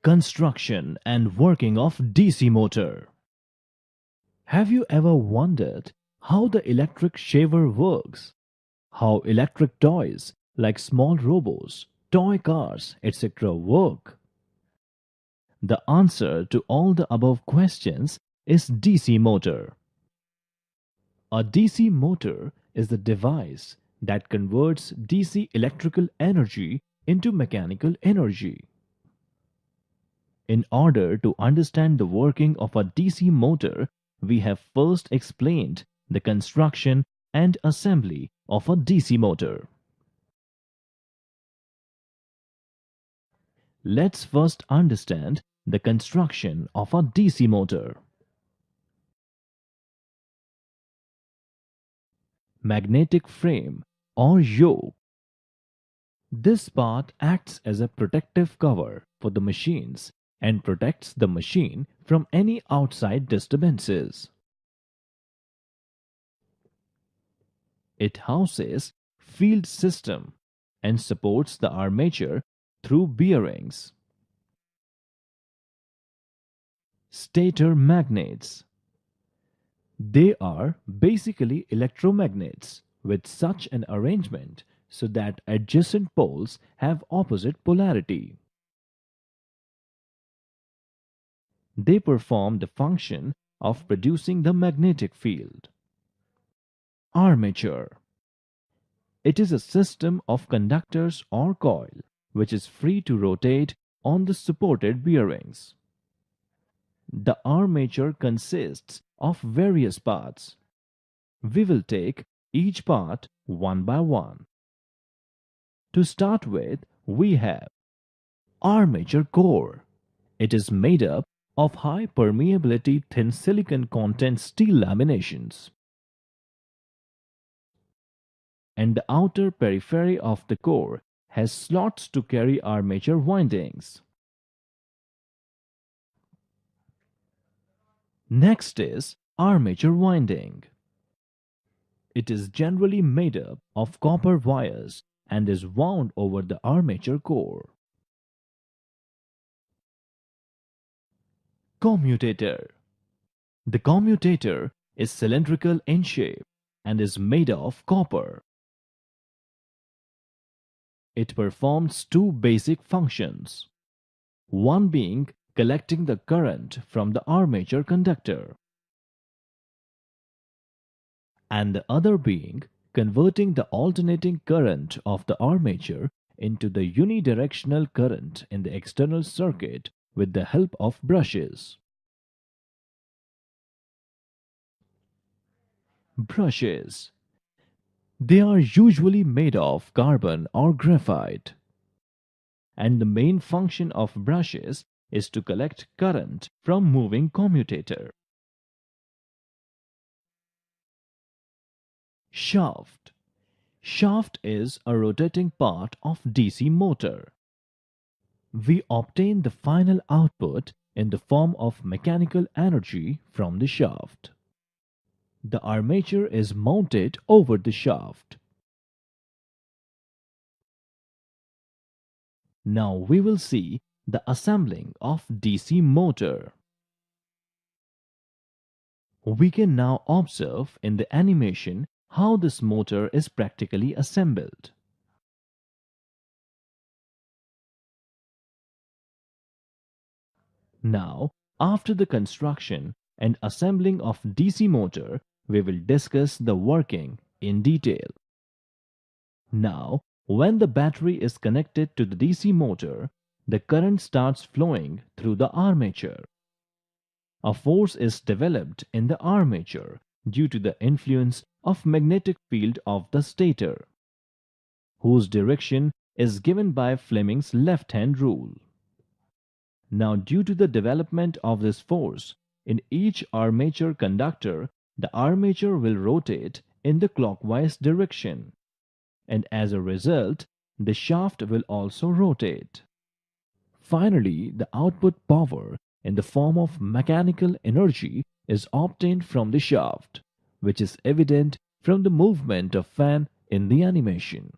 Construction and working of DC motor. Have you ever wondered how the electric shaver works? How electric toys like small robots, toy cars, etc. work? The answer to all the above questions is DC motor. A DC motor is the device that converts DC electrical energy into mechanical energy. In order to understand the working of a DC motor, we have first explained the construction and assembly of a DC motor. Let's first understand the construction of a DC motor. Magnetic frame or yoke. This part acts as a protective cover for the machines and protects the machine from any outside disturbances. It houses field system and supports the armature through bearings. Stator magnets. They are basically electromagnets with such an arrangement so that adjacent poles have opposite polarity. They perform the function of producing the magnetic field. Armature. It is a system of conductors or coil which is free to rotate on the supported bearings. The armature consists of various parts. We will take each part one by one. To start with, we have armature core. It is made up of high permeability thin silicon content steel laminations. And the outer periphery of the core has slots to carry armature windings. Next is armature winding. It is generally made up of copper wires and is wound over the armature core. Commutator. The commutator is cylindrical in shape and is made of copper. It performs two basic functions, one being collecting the current from the armature conductor, and the other being converting the alternating current of the armature into the unidirectional current in the external circuit with the help of brushes. Brushes. They are usually made of carbon or graphite. And the main function of brushes is to collect current from moving commutator. Shaft. Shaft is a rotating part of DC motor. We obtain the final output in the form of mechanical energy from the shaft. The armature is mounted over the shaft. Now we will see the assembling of DC motor. We can now observe in the animation how this motor is practically assembled. Now, after the construction and assembling of DC motor, we will discuss the working in detail. Now, when the battery is connected to the DC motor, the current starts flowing through the armature. A force is developed in the armature due to the influence of magnetic field of the stator, whose direction is given by Fleming's left-hand rule. Now, due to the development of this force, in each armature conductor, the armature will rotate in the clockwise direction, and as a result, the shaft will also rotate. Finally, the output power in the form of mechanical energy is obtained from the shaft, which is evident from the movement of fan in the animation.